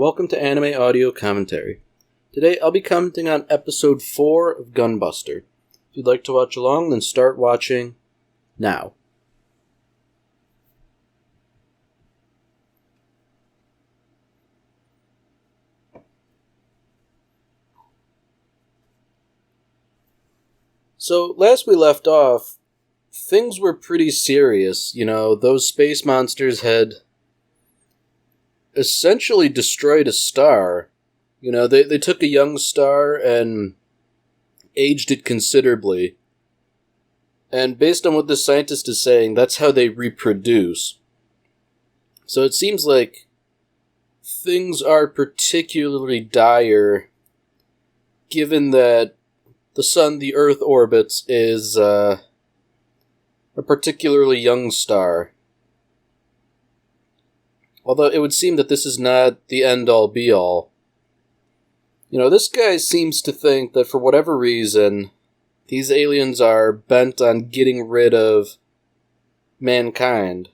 welcome to Anime Audio Commentary. Today I'll be commenting on Episode 4 of Gunbuster. If you'd like to watch along, then start watching now. So, last we left off, things were pretty serious. Those space monsters had essentially destroyed a star. They took a young star and aged it considerably. And based on what this scientist is saying, that's how they reproduce. So it seems like things are particularly dire, given that the sun the Earth orbits is a particularly young star. Although it would seem that this is not the end-all be-all. This guy seems to think that for whatever reason, these aliens are bent on getting rid of mankind.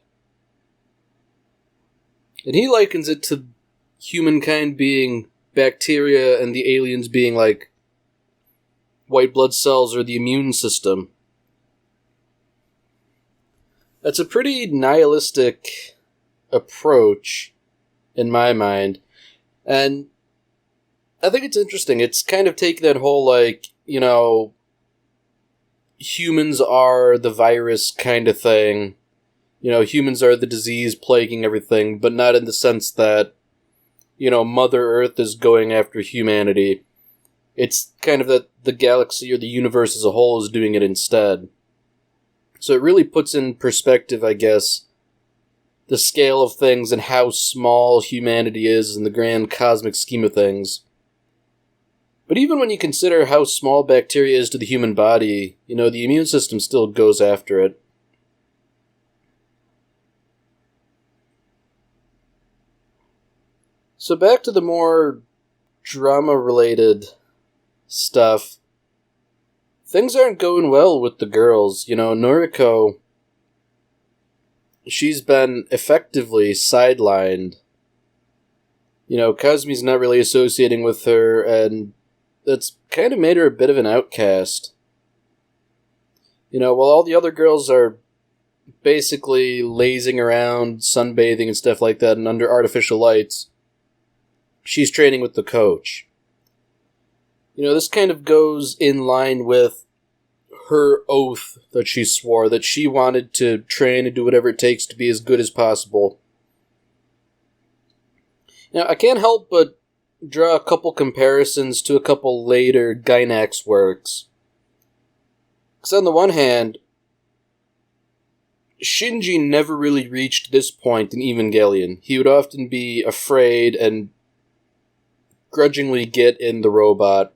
And he likens it to humankind being bacteria and the aliens being like white blood cells or the immune system. That's a pretty nihilistic approach in my mind, and I think it's interesting. It's kind of taking that whole humans are the virus kind of thing. Humans are the disease plaguing everything, but not in the sense that Mother Earth is going after humanity. It's kind of that the galaxy or the universe as a whole is doing it instead. So it really puts in perspective, I guess, the scale of things and how small humanity is in the grand cosmic scheme of things. But even when you consider how small bacteria is to the human body, the immune system still goes after it. So back to the more drama-related stuff. Things aren't going well with the girls. Noriko, she's been effectively sidelined. Kazumi's not really associating with her, and that's kind of made her a bit of an outcast. While all the other girls are basically lazing around, sunbathing and stuff like that, and under artificial lights, she's training with the coach. This kind of goes in line with her oath that she swore, that she wanted to train and do whatever it takes to be as good as possible. Now, I can't help but draw a couple comparisons to a couple later Gainax works. Because on the one hand, Shinji never really reached this point in Evangelion. He would often be afraid and grudgingly get in the robot,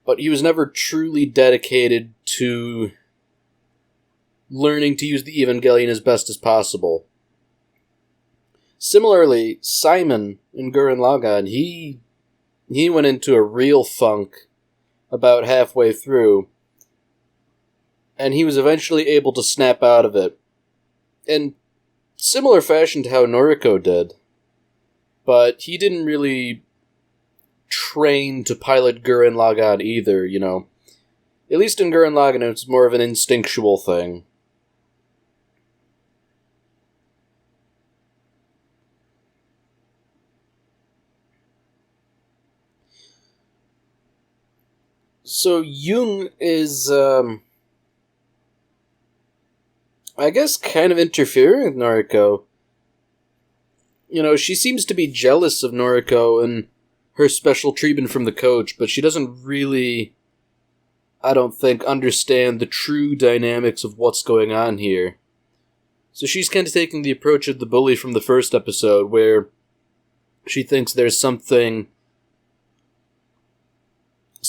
but he was never truly dedicated to learning to use the Evangelion as best as possible. Similarly, Simon in Gurren Lagann, he went into a real funk about halfway through, and he was eventually able to snap out of it. In similar fashion to how Noriko did, but he didn't really train to pilot Gurren Lagann either, At least in Gurren Lagann, it's more of an instinctual thing. So Jung is, I guess, kind of interfering with Noriko. She seems to be jealous of Noriko and her special treatment from the coach, but she doesn't really, I don't think, understand the true dynamics of what's going on here. So she's kind of taking the approach of the bully from the first episode, where she thinks there's something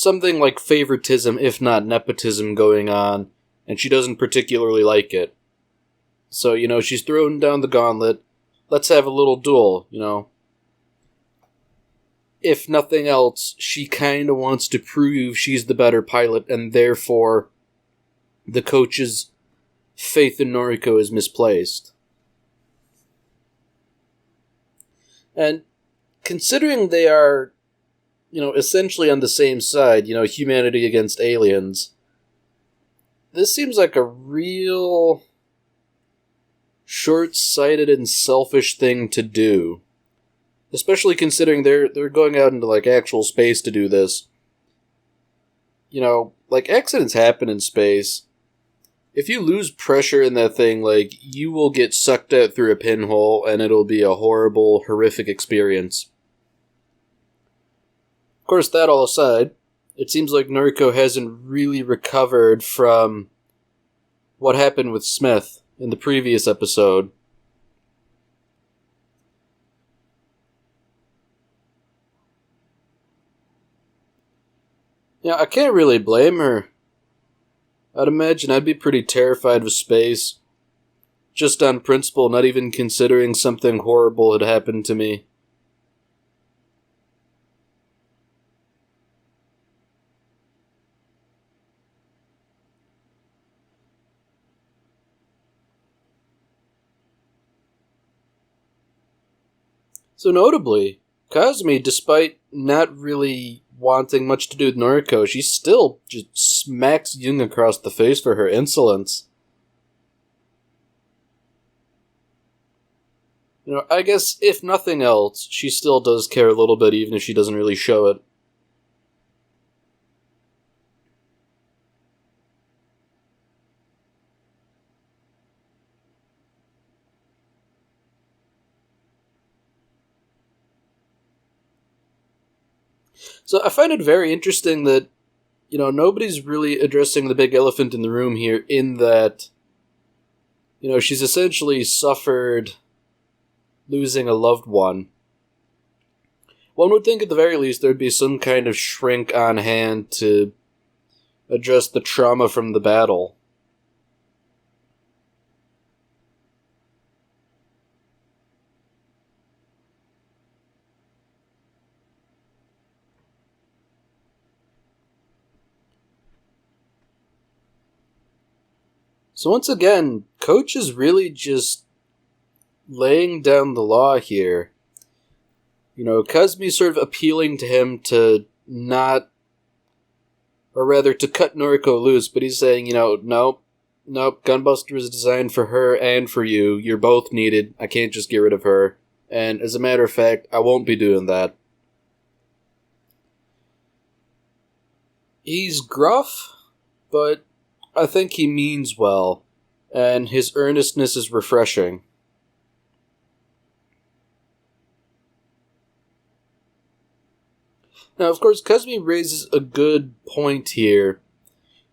like favoritism, if not nepotism, going on, and she doesn't particularly like it. So, she's throwing down the gauntlet. Let's have a little duel, If nothing else, she kind of wants to prove she's the better pilot, and therefore the coach's faith in Noriko is misplaced. And considering they are, essentially on the same side, humanity against aliens, this seems like a real short-sighted and selfish thing to do. Especially considering they're going out into, like, actual space to do this. Accidents happen in space. If you lose pressure in that thing, you will get sucked out through a pinhole, and it'll be a horrible, horrific experience. Of course, that all aside, it seems like Noriko hasn't really recovered from what happened with Smith in the previous episode. Yeah, I can't really blame her. I'd imagine I'd be pretty terrified of space. Just on principle, not even considering something horrible had happened to me. So notably, Kazumi, despite not really wanting much to do with Noriko, she still just smacks Jung across the face for her insolence. I guess, if nothing else, she still does care a little bit, even if she doesn't really show it. So I find it very interesting that, nobody's really addressing the big elephant in the room here, in that, she's essentially suffered losing a loved one. One would think at the very least there'd be some kind of shrink on hand to address the trauma from the battle. So once again, Coach is really just laying down the law here. Kazumi's sort of appealing to him to not, or rather to cut Noriko loose, but he's saying, nope, Gunbuster is designed for her and for you. You're both needed. I can't just get rid of her. And as a matter of fact, I won't be doing that. He's gruff, but I think he means well, and his earnestness is refreshing. Now, of course, Kazumi raises a good point here.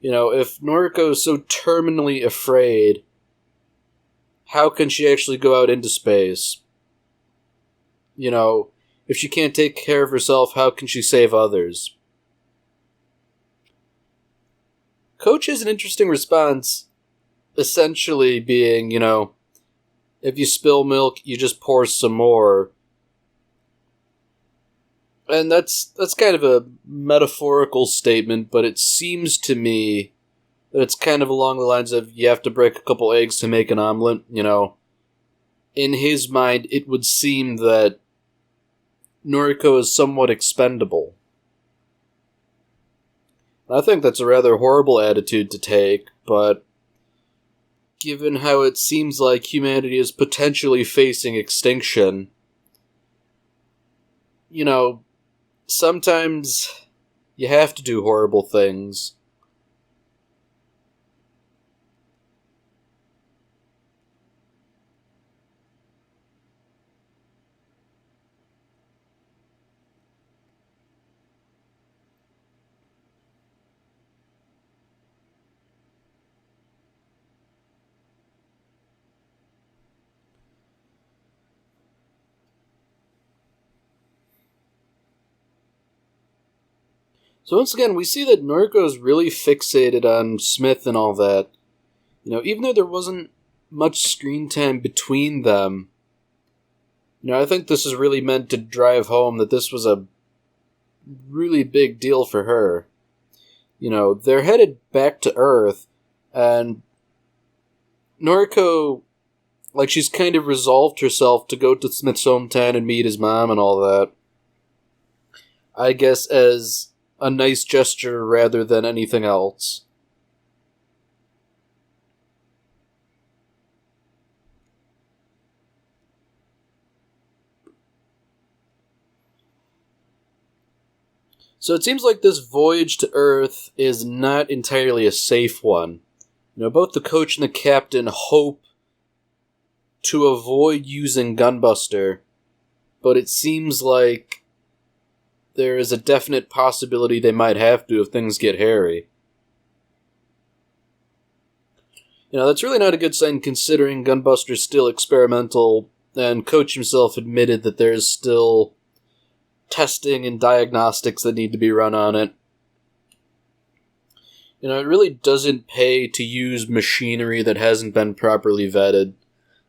If Noriko is so terminally afraid, how can she actually go out into space? If she can't take care of herself, how can she save others? Coach has an interesting response, essentially being, if you spill milk, you just pour some more. And that's kind of a metaphorical statement, but it seems to me that it's kind of along the lines of, you have to break a couple eggs to make an omelet, In his mind, it would seem that Noriko is somewhat expendable. I think that's a rather horrible attitude to take, but given how it seems like humanity is potentially facing extinction, sometimes you have to do horrible things. So once again, we see that Noriko is really fixated on Smith and all that. Even though there wasn't much screen time between them, I think this is really meant to drive home that this was a really big deal for her. They're headed back to Earth, and Noriko, she's kind of resolved herself to go to Smith's hometown and meet his mom and all that. I guess as a nice gesture rather than anything else. So it seems like this voyage to Earth is not entirely a safe one. Both the coach and the captain hope to avoid using Gunbuster, but it seems like there is a definite possibility they might have to if things get hairy. That's really not a good sign considering Gunbuster's still experimental, and Coach himself admitted that there's still testing and diagnostics that need to be run on it. It really doesn't pay to use machinery that hasn't been properly vetted.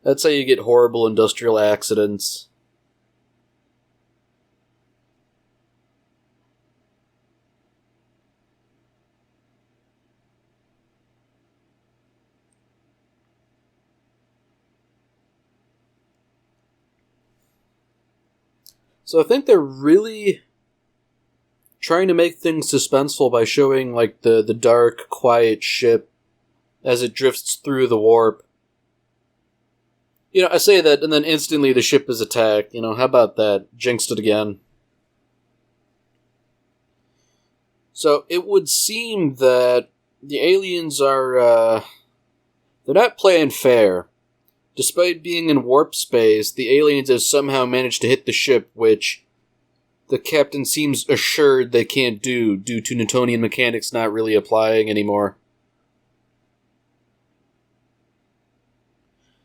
That's how you get horrible industrial accidents. So I think they're really trying to make things suspenseful by showing like the dark, quiet ship as it drifts through the warp. I say that, and then instantly the ship is attacked. How about that? Jinxed it again. So it would seem that the aliens are, they're not playing fair. Despite being in warp space, the aliens have somehow managed to hit the ship, which the captain seems assured they can't do due to Newtonian mechanics not really applying anymore.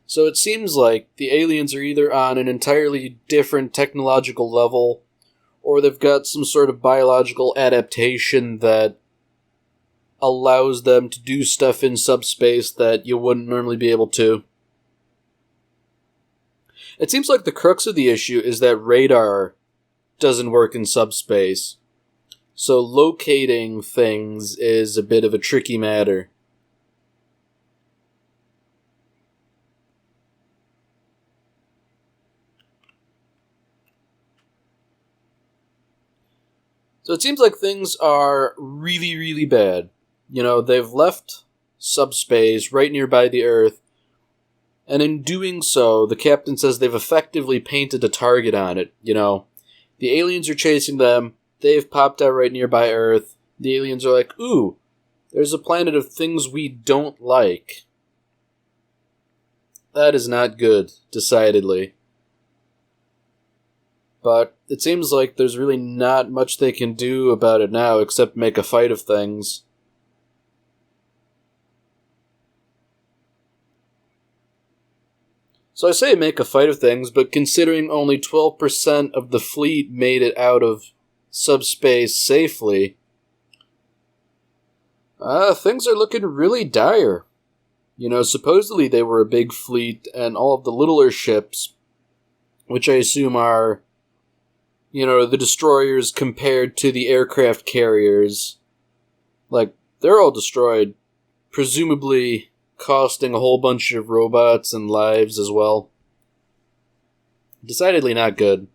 So it seems like the aliens are either on an entirely different technological level, or they've got some sort of biological adaptation that allows them to do stuff in subspace that you wouldn't normally be able to. It seems like the crux of the issue is that radar doesn't work in subspace, so locating things is a bit of a tricky matter. So it seems like things are really, really bad. They've left subspace right nearby the Earth, and in doing so, the captain says they've effectively painted a target on it. The aliens are chasing them, they've popped out right nearby Earth, the aliens are like, ooh, there's a planet of things we don't like. That is not good, decidedly. But it seems like there's really not much they can do about it now except make a fight of things. So I say make a fight of things, but considering only 12% of the fleet made it out of subspace safely, things are looking really dire. Supposedly they were a big fleet, and all of the littler ships, which I assume are the destroyers compared to the aircraft carriers, like, they're all destroyed, presumably costing a whole bunch of robots and lives as well. Decidedly not good.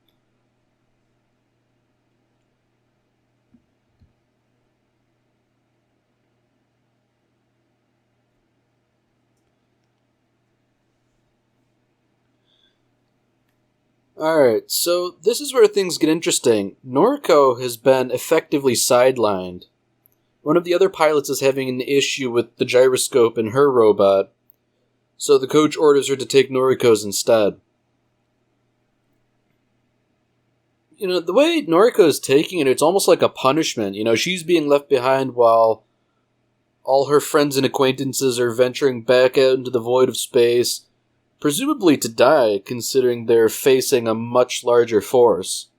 Alright, so this is where things get interesting. Noriko has been effectively sidelined. One of the other pilots is having an issue with the gyroscope in her robot, so the coach orders her to take Noriko's instead. The way Noriko is taking it, it's almost like a punishment. She's being left behind while all her friends and acquaintances are venturing back out into the void of space, presumably to die, considering they're facing a much larger force.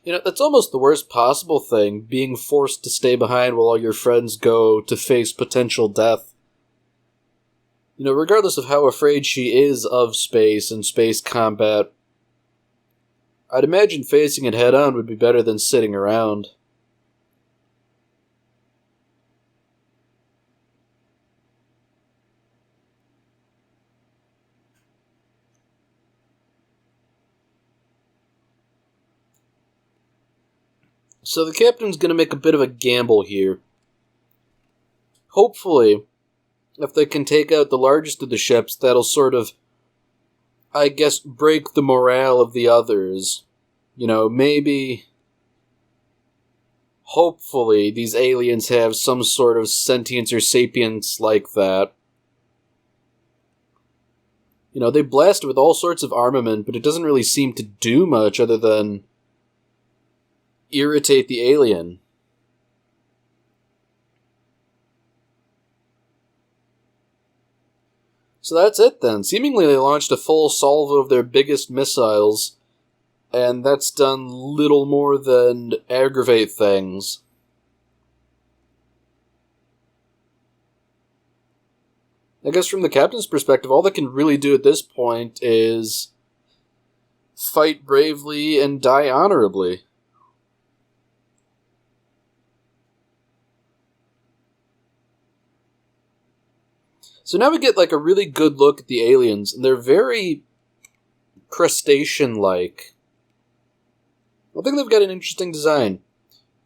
That's almost the worst possible thing, being forced to stay behind while all your friends go to face potential death. Regardless of how afraid she is of space and space combat, I'd imagine facing it head-on would be better than sitting around. So the captain's going to make a bit of a gamble here. Hopefully, if they can take out the largest of the ships, that'll sort of, I guess, break the morale of the others. Maybe, hopefully, these aliens have some sort of sentience or sapience like that. They blast it with all sorts of armament, but it doesn't really seem to do much other than irritate the alien. So that's it then. Seemingly they launched a full salvo of their biggest missiles, and that's done little more than aggravate things. I guess from the captain's perspective, all they can really do at this point is fight bravely and die honorably. So now we get a really good look at the aliens, and they're very crustacean-like. I think they've got an interesting design.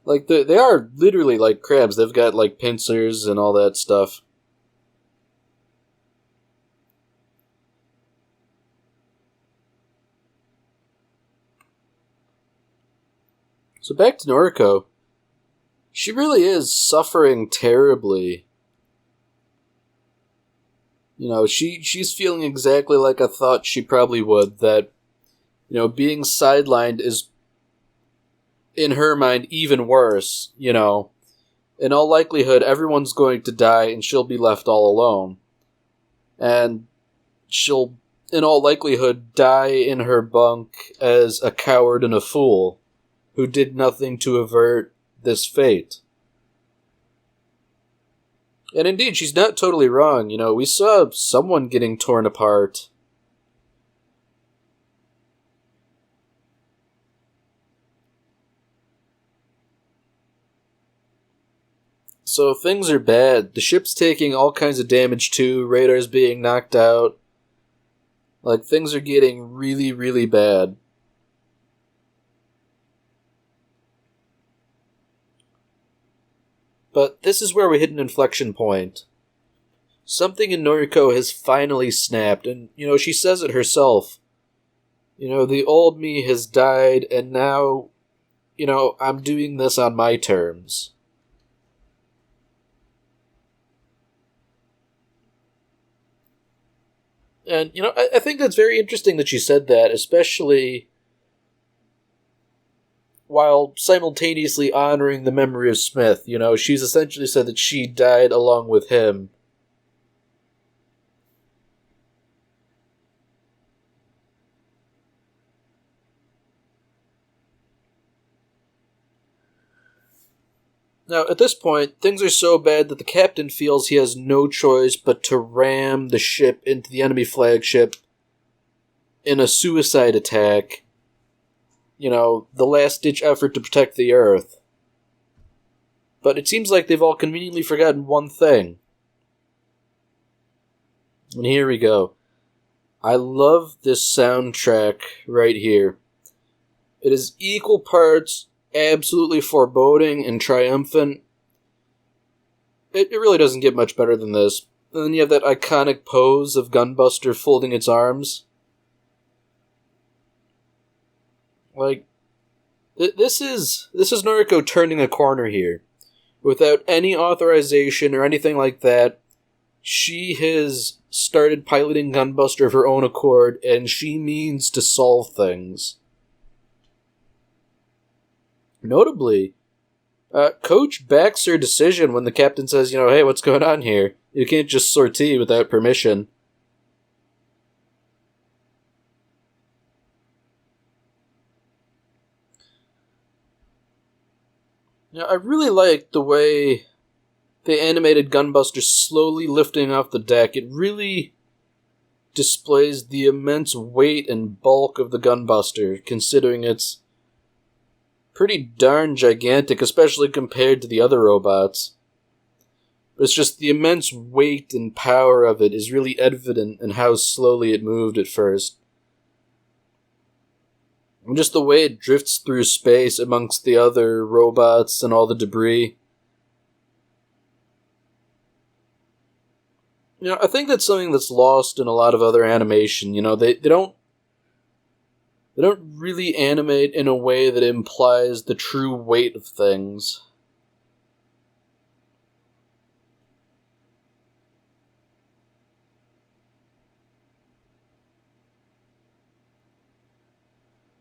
They are literally like crabs. They've got pincers and all that stuff. So back to Noriko. She really is suffering terribly. She's feeling exactly like I thought she probably would, that, being sidelined is, in her mind, even worse, In all likelihood, everyone's going to die and she'll be left all alone. And she'll, in all likelihood, die in her bunk as a coward and a fool who did nothing to avert this fate. And indeed, she's not totally wrong. We saw someone getting torn apart. So things are bad. The ship's taking all kinds of damage too. Radar's being knocked out. Things are getting really, really bad. But this is where we hit an inflection point. Something in Noriko has finally snapped, and, she says it herself. The old me has died, and now, I'm doing this on my terms. And, I think that's very interesting that she said that, especially while simultaneously honoring the memory of Smith. She's essentially said that she died along with him. Now, at this point, things are so bad that the captain feels he has no choice but to ram the ship into the enemy flagship in a suicide attack. The last-ditch effort to protect the Earth. But it seems like they've all conveniently forgotten one thing. And here we go. I love this soundtrack right here. It is equal parts absolutely foreboding and triumphant. It really doesn't get much better than this. And then you have that iconic pose of Gunbuster folding its arms. This is Noriko turning a corner here. Without any authorization or anything like that, she has started piloting Gunbuster of her own accord, and she means to solve things. Notably, Coach backs her decision when the captain says, hey, what's going on here? You can't just sortie without permission. I really like the way they animated Gunbuster slowly lifting off the deck. It really displays the immense weight and bulk of the Gunbuster, considering it's pretty darn gigantic, especially compared to the other robots. But it's just the immense weight and power of it is really evident in how slowly it moved at first. And just the way it drifts through space amongst the other robots and all the debris. I think that's something that's lost in a lot of other animation. They don't really animate in a way that implies the true weight of things.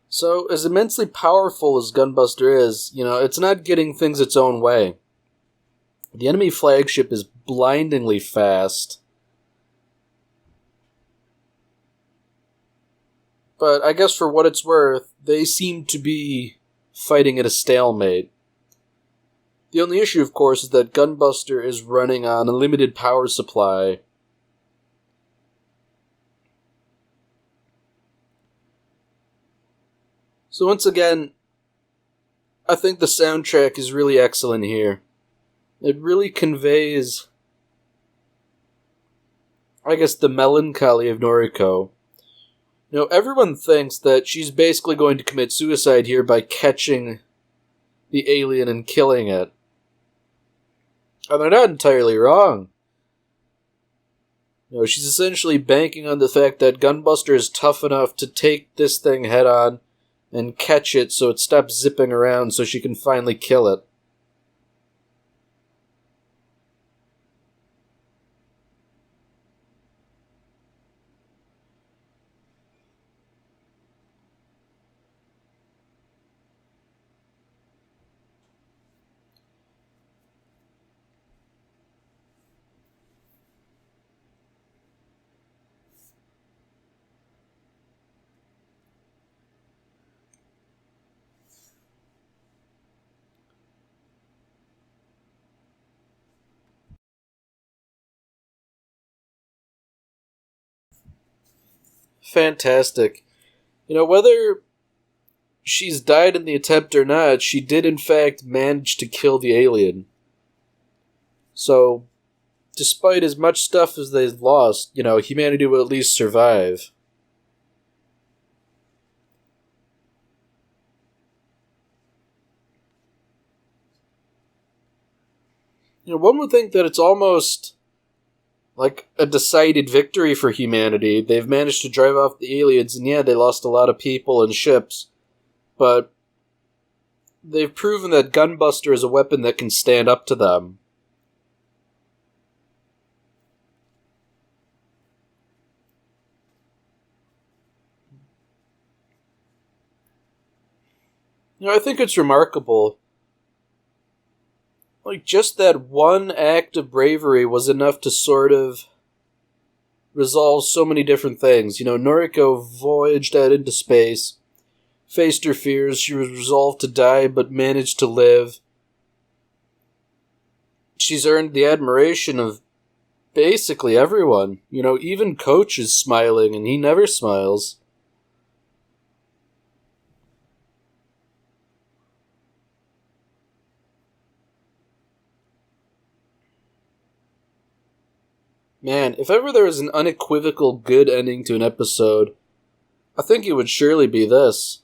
So, as immensely powerful as Gunbuster is, it's not getting things its own way. The enemy flagship is blindingly fast. But I guess for what it's worth, they seem to be fighting at a stalemate. The only issue, of course, is that Gunbuster is running on a limited power supply. So once again, I think the soundtrack is really excellent here. It really conveys, I guess, the melancholy of Noriko. Everyone thinks that she's basically going to commit suicide here by catching the alien and killing it. And they're not entirely wrong. She's essentially banking on the fact that Gunbuster is tough enough to take this thing head on and catch it so it stops zipping around so she can finally kill it. Fantastic. Whether she's died in the attempt or not, she did in fact manage to kill the alien. So, despite as much stuff as they've lost, humanity will at least survive. One would think that it's almost like a decided victory for humanity. They've managed to drive off the aliens, and yeah, they lost a lot of people and ships, but they've proven that Gunbuster is a weapon that can stand up to them. I think it's remarkable. Like, just that one act of bravery was enough to sort of resolve so many different things. Noriko voyaged out into space, faced her fears, she was resolved to die but managed to live. She's earned the admiration of basically everyone. Even Coach is smiling, and he never smiles. Man, if ever there was an unequivocal good ending to an episode, I think it would surely be this.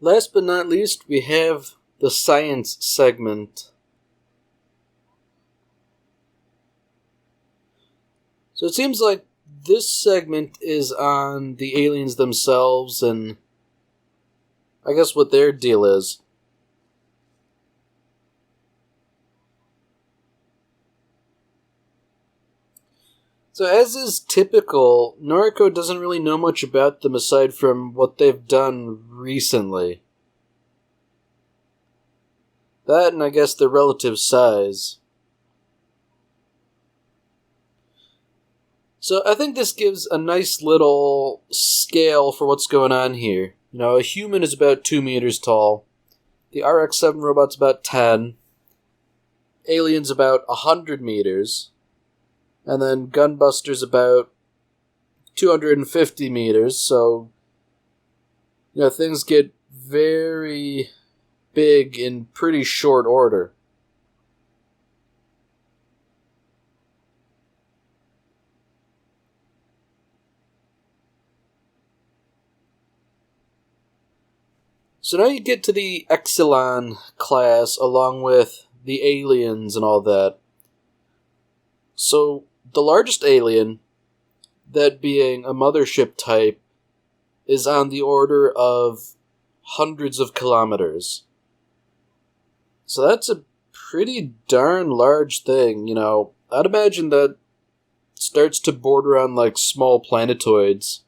Last but not least, we have the science segment. So it seems like this segment is on the aliens themselves and I guess what their deal is. So as is typical, Noriko doesn't really know much about them aside from what they've done recently. That and I guess their relative size. So I think this gives a nice little scale for what's going on here. You know, a human is about 2 meters tall. The RX-7 robot's about 10. Alien's about 100 meters. And then Gunbuster's about 250 meters, so, you know, things get very big in pretty short order. So now you get to the Exelon class along with the aliens and all that. So the largest alien, that being a mothership type, is on the order of hundreds of kilometers. So that's a pretty darn large thing, you know. I'd imagine that starts to border on like small planetoids.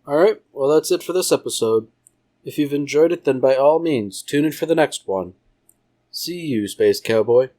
Alright, well that's it for this episode. If you've enjoyed it, then by all means, tune in for the next one. See you, Space Cowboy.